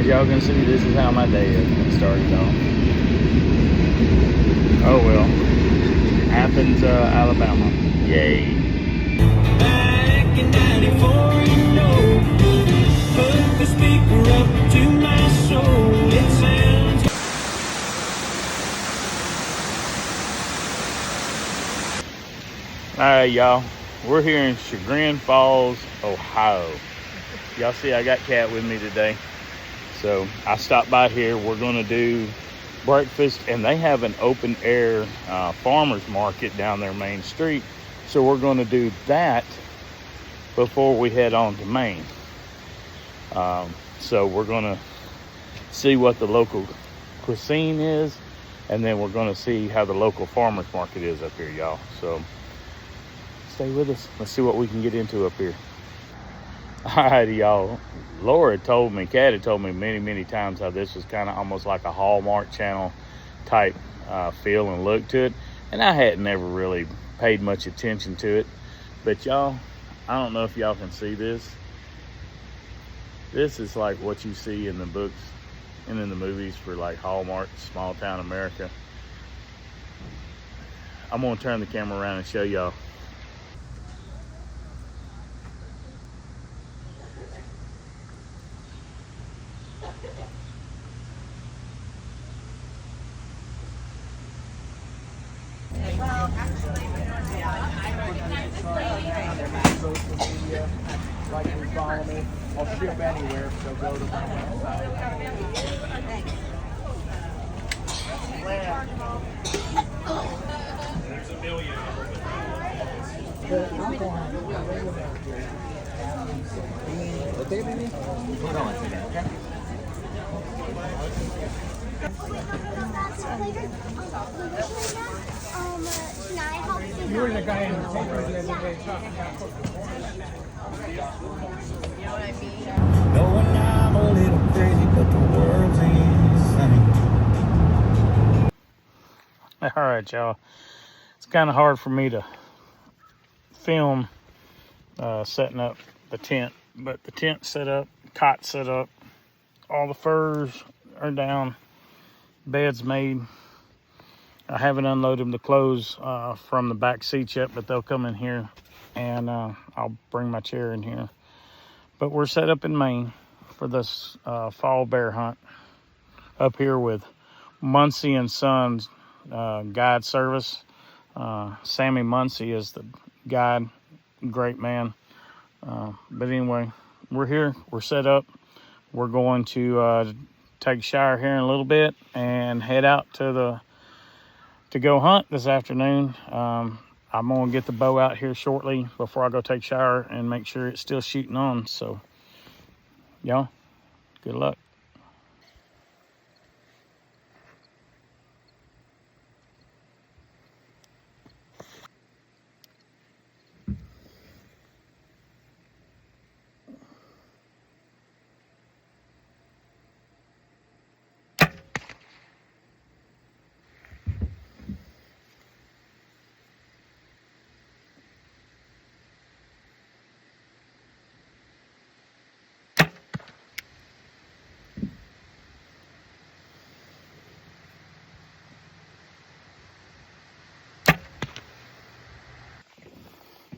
As y'all can see, this is how my day has started off. Oh well. Athens, Alabama. Yay. Back in 94, you know, put the speaker up to my soul. It sounds. Alright, y'all. We're here in Chagrin Falls, Ohio. Y'all see I got Cat with me today. So I stopped by here. We're going to do breakfast, and they have an open air farmers market down their main street. So we're going to do that before we head on to Maine. So we're going to see what the local cuisine is, and then we're going to see how the local farmers market is up here, y'all. So stay with us. Let's see what we can get into up here. Alrighty, y'all. Laura told me, Kat had told me many times how this was kind of almost like a Hallmark Channel type feel and look to it. And I hadn't ever really paid much attention to it. But y'all, I don't know if y'all can see this. This is like what you see in the books and in the movies for like Hallmark, small town America. I'm gonna turn the camera around and show y'all. Social media, like and follow me. I'll ship anywhere, so go to my website. There's a million. Okay, baby? Hold on a second, okay? You were the guy in the paper the other day talking about you know what I mean? Knowing I'm a little crazy, but the world's insane. Alright, y'all. It's kind of hard for me to film setting up the tent, but the tent's set up, cot set up, all the furs are down, bed's made. I haven't unloaded the clothes from the back seats yet, but they'll come in here, and I'll bring my chair in here. But we're set up in Maine for this fall bear hunt up here with Muncie and Sons guide service. Sammy Muncie is the guide, great man. But anyway, we're here, we're set up. We're going to take a shower here in a little bit and head out to go hunt this afternoon. I'm gonna get the bow out here shortly before I go take a shower and make sure it's still shooting on. So y'all, good luck.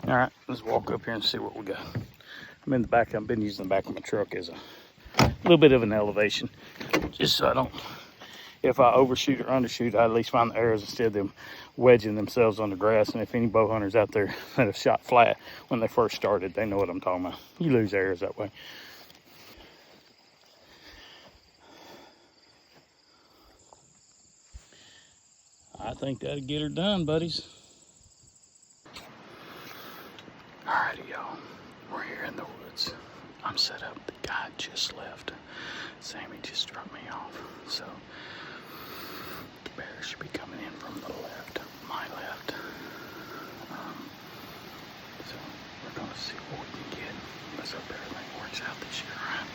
All right, let's walk up here and see what we got. I'm in the back. I've been using the back of my truck as a little bit of an elevation, just so I don't, if I overshoot or undershoot, I at least find the arrows instead of them wedging themselves on the grass. And if any bow hunters out there that have shot flat when they first started, they know what I'm talking about. You lose arrows that way. I think that'll get her done, buddies. Alrighty, y'all. We're here in the woods. I'm set up. The guy just left. Sammy just dropped me off. So the bear should be coming in from the left, my left. So we're gonna see what we can get. Let's hope everything works out this year, right?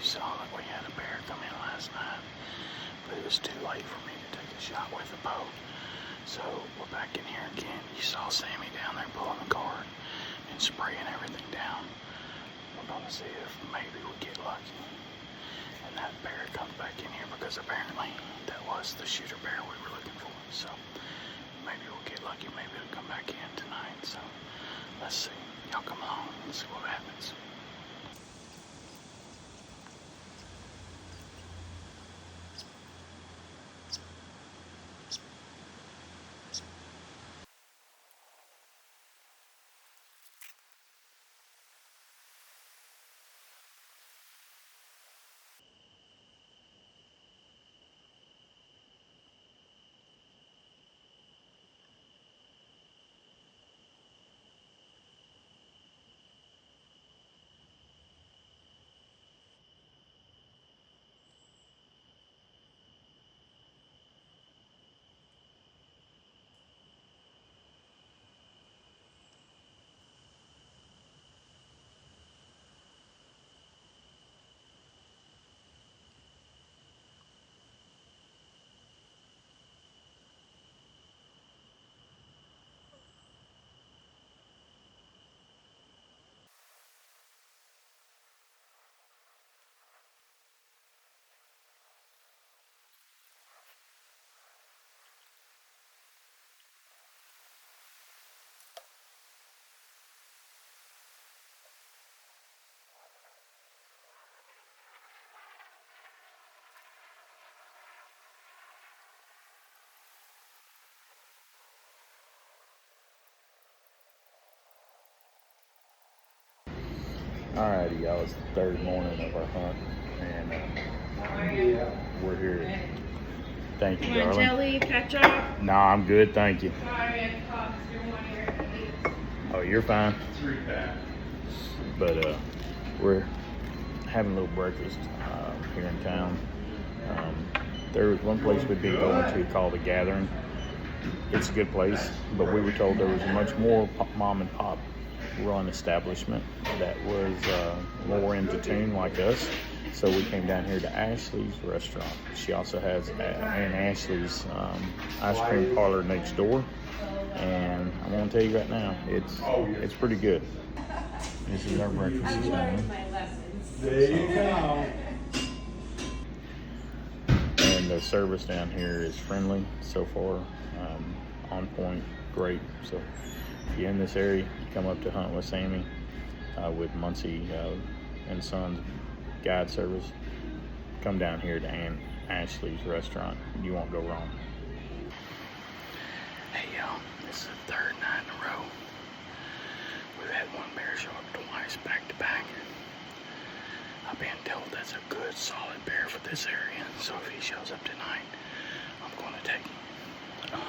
saw that we had a bear come in last night, but it was too late for me to take a shot with a bow. So we're back in here again. You saw Sammy down there pulling the cart and spraying everything down. We're gonna see if maybe we get lucky and that bear comes back in here, because apparently that was the shooter bear we were looking for. So maybe we'll get lucky, maybe it'll come back in tonight. So let's see. Y'all come along, let's see what happens. Alrighty, y'all, it's the third morning of our hunt, and we're here. Thank you, Want darling. jelly, ketchup? No, I'm good, thank you. Sorry, I cost you one of your Oh, you're fine. But we're having a little breakfast here in town. There was one place we'd been going to called The Gathering. It's a good place, but we were told there was a much more mom and pop run establishment that was more into tune like us. So we came down here to Ashley's restaurant. She also has Aunt Ashley's ice cream parlor next door, and I'm gonna tell you right now, it's pretty good. This is our breakfast this morning. There you go. And the service down here is friendly so far, on point, great. So if you're in this area, you come up to Hunt with Sammy with Muncie and Sons Guide Service, come down here to Aunt Ashley's restaurant. You won't go wrong. Hey y'all, this is the third night in a row. We've had one bear show up twice back to back. I've been told that's a good solid bear for this area, so if he shows up tonight, I'm going to take him.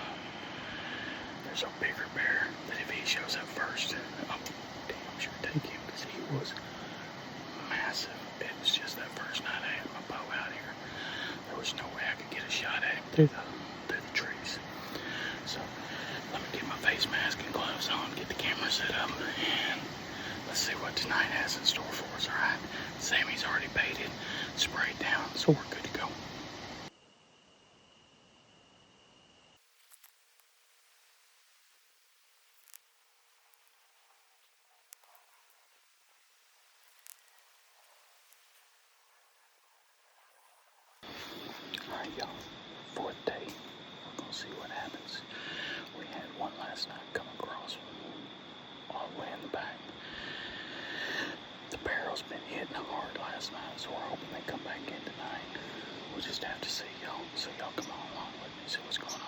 There's a bigger bear that if he shows up first, I'm damn sure take him, because he was massive. It was just that first night I had my bow out here, there was no way I could get a shot at him through the trees. So let me get my face mask and gloves on, get the camera set up, and let's see what tonight has in store for us. All right, Sammy's already baited, sprayed down, so we're good to go. Alright, y'all, fourth day. We're gonna see what happens. We had one last night come across all the way in the back. The barrel's been hitting hard last night, so we're hoping they come back in tonight. We'll just have to see, y'all. So y'all come on along with me, see what's going on.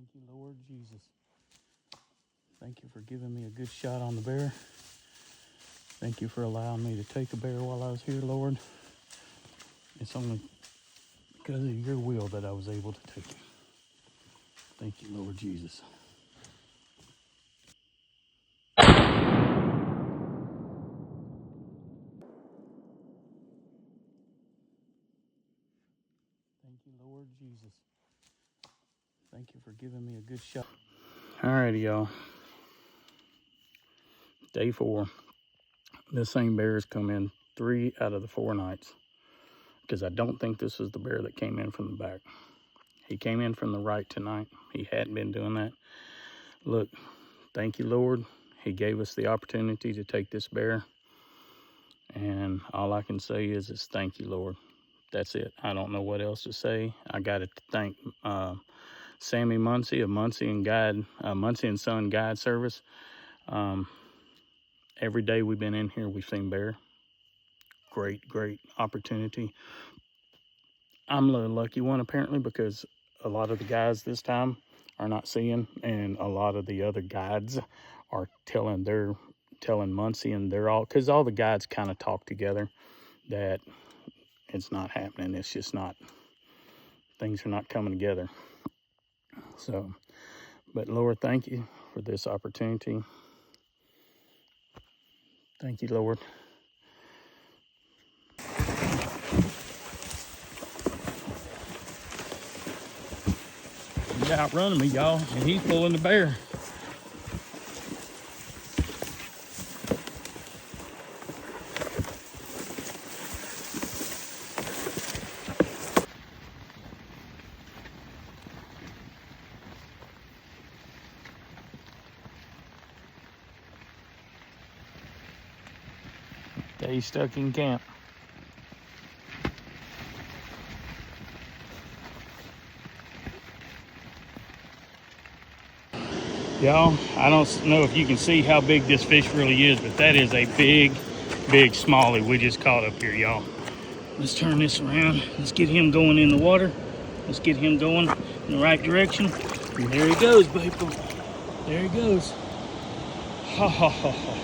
Thank you, Lord Jesus. Thank you for giving me a good shot on the bear. Thank you for allowing me to take a bear while I was here, Lord. It's only because of your will that I was able to take him. Thank you, Lord Jesus. Thank you, Lord Jesus. Thank you for giving me a good shot. Alrighty, y'all. Day 4. This same bear has come in 3 out of the 4 nights. Because I don't think this is the bear that came in from the back. He came in from the right tonight. He hadn't been doing that. Look, thank you, Lord. He gave us the opportunity to take this bear. And all I can say is thank you, Lord. That's it. I don't know what else to say. I got to thank Sammy Muncie of Muncie and Son Guide Service. Every day we've been in here, we've seen bear. Great opportunity. I'm the lucky one apparently because a lot of the guys this time are not seeing, and a lot of the other guides are telling Muncie, and they're all, because all the guides kind of talk together that it's not happening. It's just not, things are not coming together. So, but Lord, thank you for this opportunity. Thank you, Lord. He's outrunning me, y'all, and he's pulling the bear. Day stuck in camp. Y'all, I don't know if you can see how big this fish really is, but that is a big smallie we just caught up here, y'all. Let's turn this around. Let's get him going in the water. Let's get him going in the right direction. And there he goes, people. There he goes. Ha ha ha ha.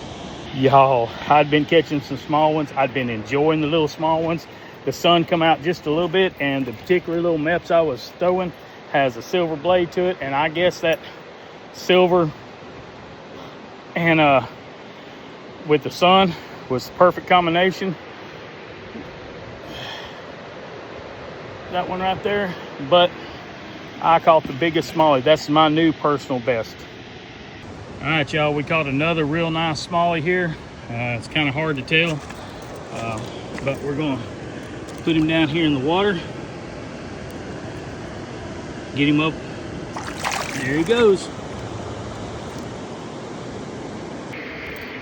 Y'all, I'd been catching some small ones. I'd been enjoying the little small ones. The sun come out just a little bit, and the particular little meps I was throwing has a silver blade to it, and I guess that silver and with the sun was the perfect combination. That one right there, but I caught the biggest smallie. That's my new personal best. All right, y'all, we caught another real nice smallie here. It's kind of hard to tell, but we're gonna put him down here in the water, get him up. There he goes.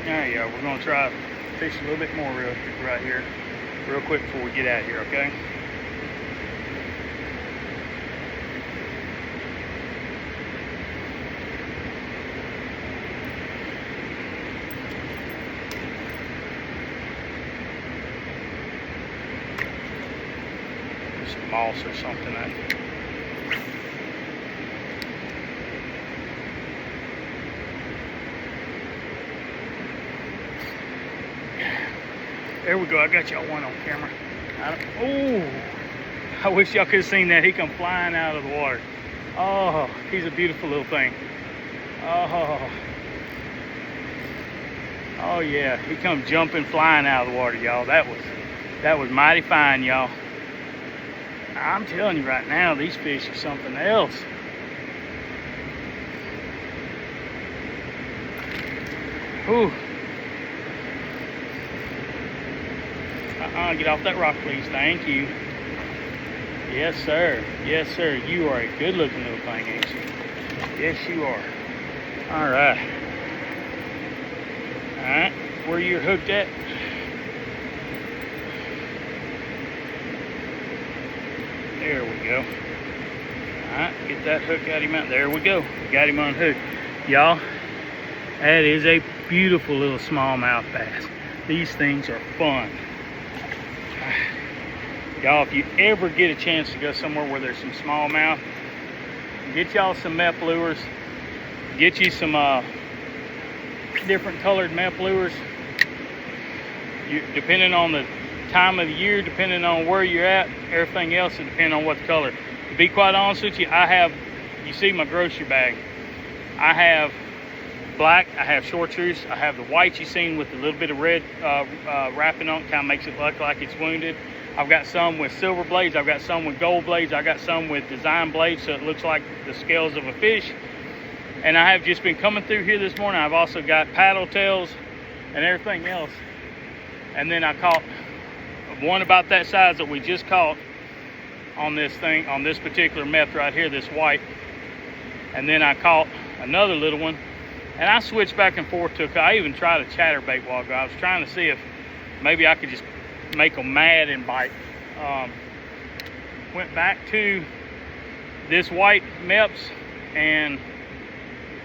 All right, y'all, we're gonna try to fish a little bit more right here, real quick before we get out of here, okay? Some moss or something. There we go. I got y'all one on camera. I wish y'all could have seen that. He come flying out of the water. Oh, he's a beautiful little thing. Oh yeah, he come jumping, flying out of the water, y'all. That was mighty fine, y'all. I'm telling you right now, these fish are something else. Whew. Get off that rock, please. Thank you. Yes, sir. Yes, sir. You are a good-looking little thing, ain't you? Yes, you are. All right. All right. Where you hooked at? There we go. All right. Get that hook out of him out. There we go. Got him unhooked. Y'all, that is a beautiful little smallmouth bass. These things are fun. Y'all, if you ever get a chance to go somewhere where there's some smallmouth, get y'all some MEP lures. Get you some different colored MEP lures. Depending on the time of the year, depending on where you're at, everything else is depending on what the color. To be quite honest with you, you see my grocery bag. I have black, I have chartreuse, I have the white you seen with a little bit of red wrapping on it, kind of makes it look like it's wounded. I've got some with silver blades, I've got some with gold blades, I've got some with design blades so it looks like the scales of a fish. And I have just been coming through here this morning. I've also got paddle tails and everything else. And then I caught one about that size that we just caught on this thing, on this particular meth right here, this white. And then I caught another little one. And I switched back and forth to I even tried a chatterbait while ago. I was trying to see if maybe I could just make them mad and bite. Went back to this white MEPS and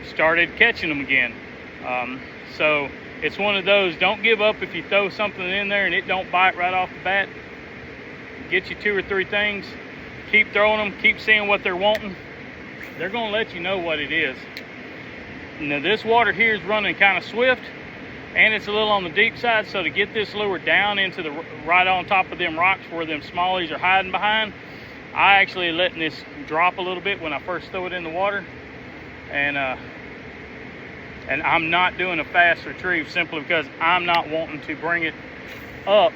started catching them again. So it's one of those, don't give up if you throw something in there and it don't bite right off the bat. Get you 2 or 3 things, keep throwing them, keep seeing what they're wanting. They're gonna let you know what it is. Now this water here is running kind of swift and it's a little on the deep side, so to get this lure down into the right on top of them rocks where them smallies are hiding behind, I actually letting this drop a little bit when I first throw it in the water. And I'm not doing a fast retrieve simply because I'm not wanting to bring it up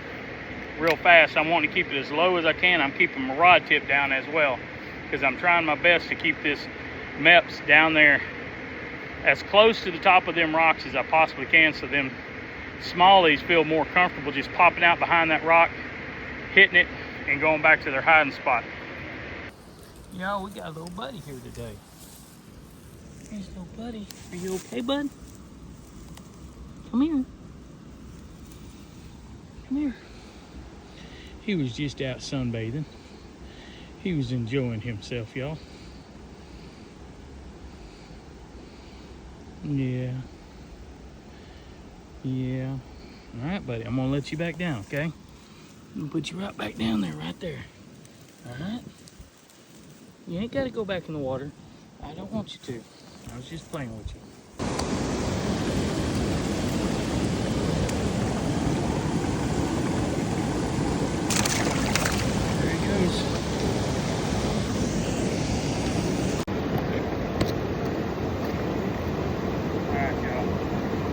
real fast. I'm wanting to keep it as low as I can. I'm keeping my rod tip down as well because I'm trying my best to keep this MEPS down there as close to the top of them rocks as I possibly can so them smallies feel more comfortable just popping out behind that rock, hitting it, and going back to their hiding spot. Y'all, we got a little buddy here today. Here's little buddy. Are you okay, bud? Come here. Come here. He was just out sunbathing. He was enjoying himself, y'all. Yeah. Yeah. All right, buddy. I'm gonna let you back down, okay? I'm gonna put you right back down there, right there. All right? You ain't gotta go back in the water. I don't want you to. I was just playing with you. There he goes. Alright, y'all.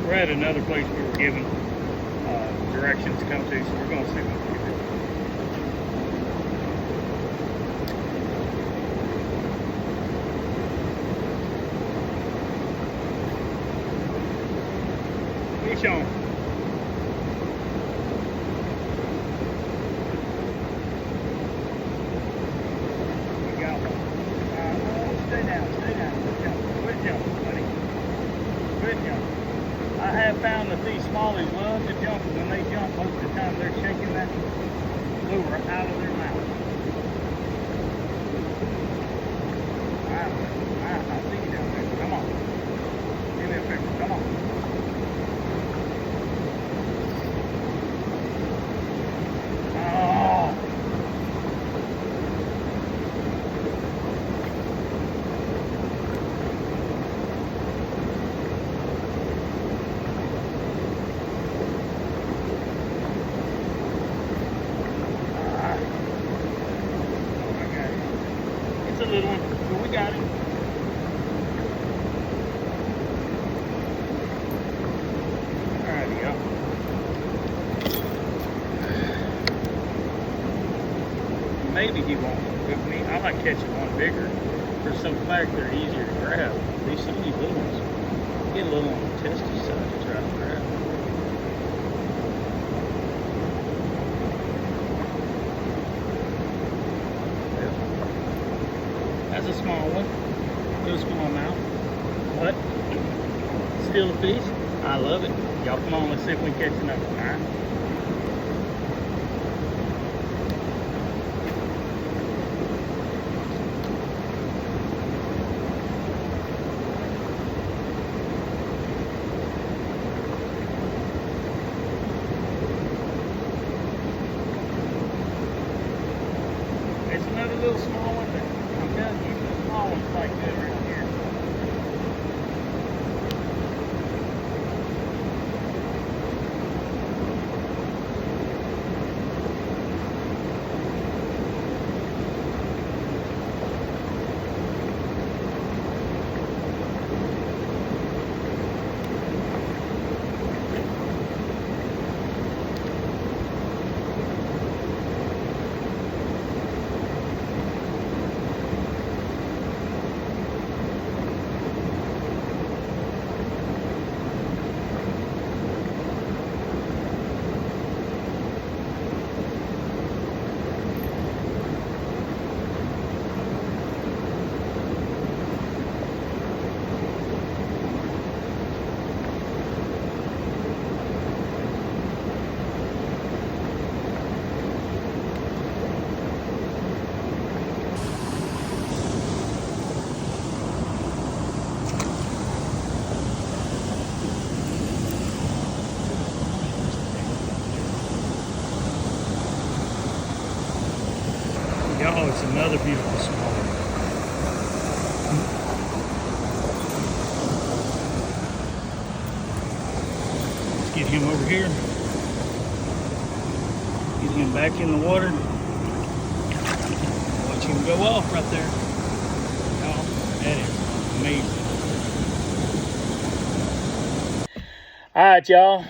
We're at another place we were given directions to come to, so we're going to see what we can do. Fish on. We got one. Oh, stay down, stay down. Quit jumping, buddy. Quit jumping. I have found that these smallies love to jump, and when they jump, most of the time they're shaking that lure out of their mouth. Alright, I'll see you down there. Come on. Give me a picture. Come on. It's a little one, but we got him. Alrighty, go. Maybe he won't hook me. I like catching one bigger for some fact they're easier to grab. Some of these little ones get a little on the testy side to try to grab. That's a small one. Little small mouth. But still a fish. I love it. Y'all come on, let's see if we can catch another one, alright? It's another little small one, but I'm telling you, the small ones like this. it's another beautiful smallmouth. Let's get him over here. Get him back in the water. Watch him go off right there. Oh, that is amazing. All right, y'all.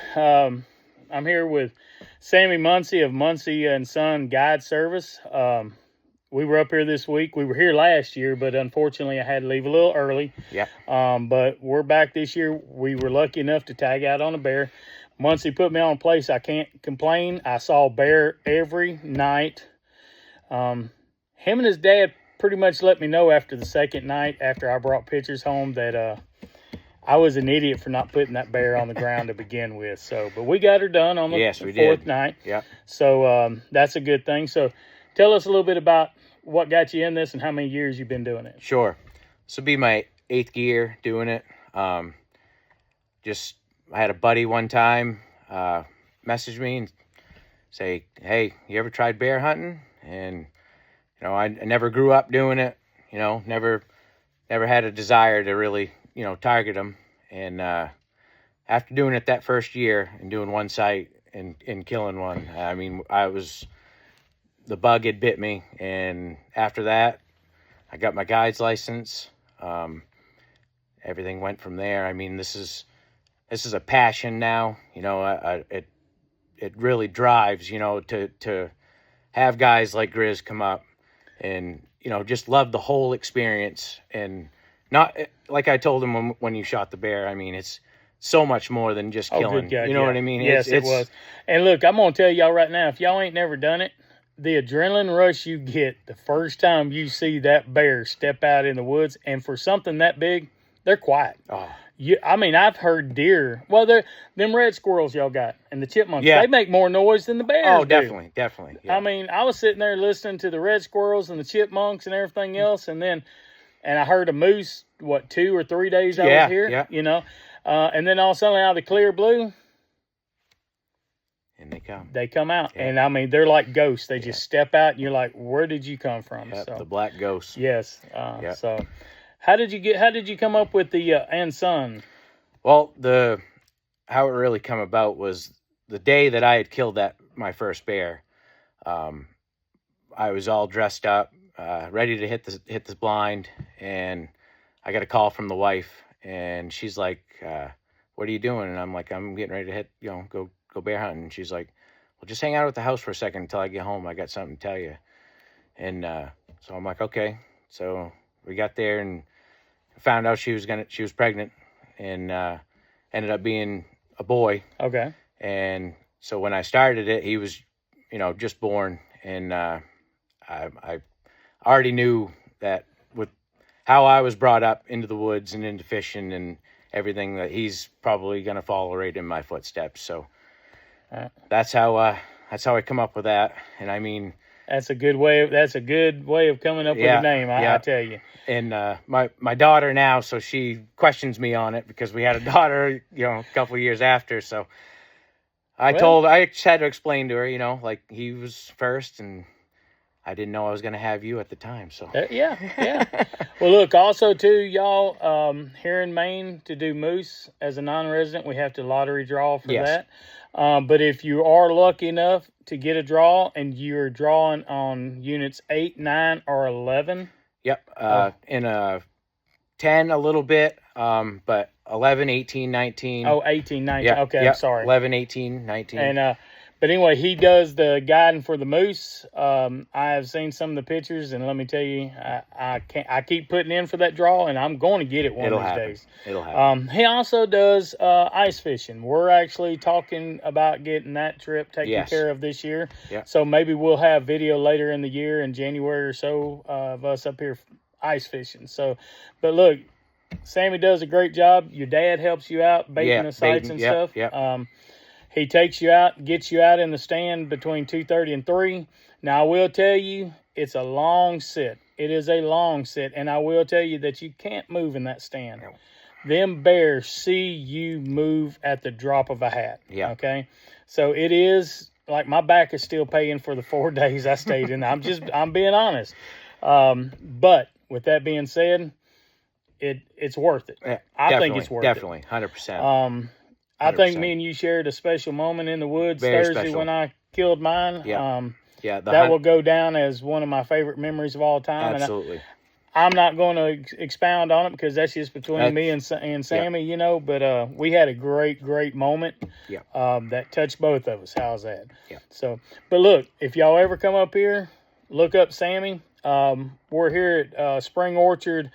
I'm here with Sammy Muncie of Muncie and Son Guide Service. We were up here this week. We were here last year, but unfortunately I had to leave a little early. Yeah. But we're back this year. We were lucky enough to tag out on a bear. Muncie put me on a place I can't complain. I saw bear every night. Him and his dad pretty much let me know after the second night, after I brought pictures home, that I was an idiot for not putting that bear on the ground to begin with. So, but we got her done on the fourth night. Yeah. So that's a good thing. So tell us a little bit about what got you in this and how many years you've been doing it. Sure. This will be my 8th year doing it. I had a buddy one time message me and say, hey, you ever tried bear hunting? And, you know, I never grew up doing it, you know, never had a desire to really, you know, target them. And after doing it that first year and doing one site and killing one, I mean, the bug had bit me. And after that, I got my guide's license. Everything went from there. I mean, this is a passion now, you know. It really drives, you know, to have guys like Grizz come up and, you know, just love the whole experience. And not like I told him when you shot the bear, I mean, it's so much more than just killing. Good God, you know what I mean? Yes, it was. And look, I'm going to tell y'all right now, if y'all ain't never done it, the adrenaline rush you get the first time you see that bear step out in the woods, and for something that big, they're quiet. Oh. I mean, I've heard deer. Well, them red squirrels y'all got and the chipmunks, they make more noise than the bears. Oh, definitely. Yeah. I mean, I was sitting there listening to the red squirrels and the chipmunks and everything else, and I heard a moose, 2 or 3 days I was here, yeah. you know, and then all of a sudden out of the clear blue, and they come out. Yeah. And I mean, they're like ghosts. They just step out and you're like, where did you come from? Yep, So the black ghost. yes. Yep. So how did you come up with the and Son? Well, how it really come about was the day that I had killed my first bear. I was all dressed up, ready to hit the blind, and I got a call from the wife, and she's like, "What are you doing?" And I'm like, "I'm getting ready to hit, you know, go bear hunting." And she's like, "Well, just hang out at the house for a second until I get home. I got something to tell you." And so I'm like, "Okay." So we got there and found out she was pregnant, and ended up being a boy. Okay. And so when I started it, he was, you know, just born, and I already knew that with how I was brought up into the woods and into fishing and everything, that he's probably going to follow right in my footsteps. So that's how I come up with that. And I mean, that's a good way of coming up with a name. I tell you. And my daughter now, so she questions me on it because we had a daughter, you know, a couple of years after. So I just had to explain to her, you know, like he was first, and I didn't know I was going to have you at the time. So yeah. Well, look, also too, y'all, here in Maine, to do moose as a non-resident, we have to lottery draw for that. But if you are lucky enough to get a draw and you're drawing on units 8, 9, or 11. Yep. In a 10 a little bit, but 11, 18, 19. Oh, 18, 19. Yeah, Okay, yep. I'm sorry. 11, 18, 19. And but anyway, he does the guiding for the moose. I have seen some of the pictures, and let me tell you, I keep putting in for that draw, and I'm going to get it one of these days. It'll happen. He also does ice fishing. We're actually talking about getting that trip taken care of this year. Yep. So maybe we'll have video later in the year in January or so of us up here ice fishing. So, but look, Sammy does a great job. Your dad helps you out baiting the sites and stuff. Yep. He takes you out, gets you out in the stand between 2:30 and 3. Now, I will tell you, it's a long sit. It is a long sit, and I will tell you that you can't move in that stand. No. Them bears see you move at the drop of a hat. Yeah. Okay? So it is like my back is still paying for the 4 days I stayed in. I'm being honest. But with that being said, it's worth it. Yeah, I think it's worth it. definitely, 100%. I think 100%. me and you shared a special moment in the woods Very Thursday special. when I killed mine. Yeah. Yeah, That will go down as one of my favorite memories of all time. absolutely. And I'm not going to expound on it because that's just between me and Sammy, you know. But we had a great moment. Yeah. That touched both of us. How's that? Yeah. So, but look, if y'all ever come up here, look up Sammy. We're here at Spring Orchard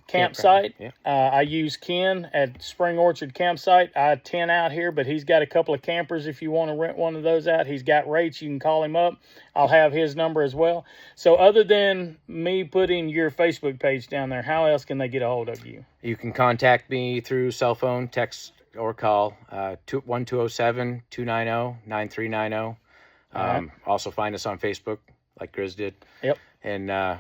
campsite. Yeah. I use Ken at Spring Orchard campsite. I tent out here, but he's got a couple of campers if you want to rent one of those out. He's got rates. You can call him up. I'll have his number as well. So other than me putting your Facebook page down there, how else can they get a hold of you? You can contact me through cell phone, text, or call 1207-290-9390. Also find us on Facebook like Grizz did. Yep. And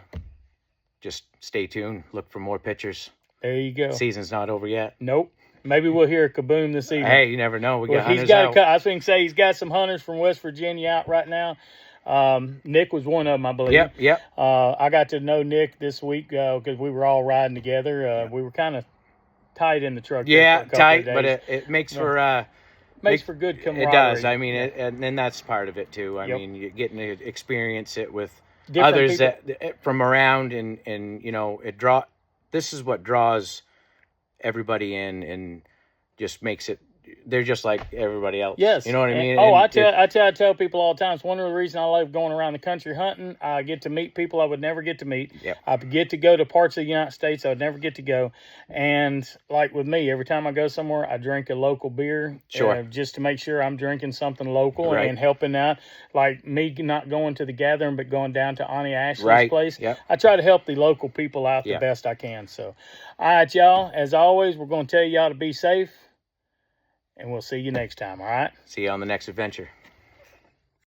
just stay tuned. Look for more pictures. There you go. Season's not over yet. Nope. Maybe we'll hear a kaboom this evening. Hey, you never know. We got he's hunters got out. I was going to say he's got some hunters from West Virginia out right now. Nick was one of them, I believe. Yep. I got to know Nick this week because we were all riding together. We were kind of tight in the truck. Yeah, there for a couple tight, of days. but it makes for makes for good camaraderie. It does. I mean, and then that's part of it too. I Yep. mean, you're getting to experience it with Different others people. that from around, and you know, this is what draws everybody in and just makes it. They're just like everybody else. Yes. You know what I mean? I tell people all the time. It's one of the reasons I love going around the country hunting. I get to meet people I would never get to meet. Yep. I get to go to parts of the United States I would never get to go. And like with me, every time I go somewhere, I drink a local beer. Sure. Just to make sure I'm drinking something local Right. and helping out. Like me not going to the gathering, but going down to Ani Ashley's Right. place. Yep. I try to help the local people out the Yeah. best I can. So, all right, y'all. As always, we're going to tell y'all to be safe. And we'll see you next time, all right? See you on the next adventure.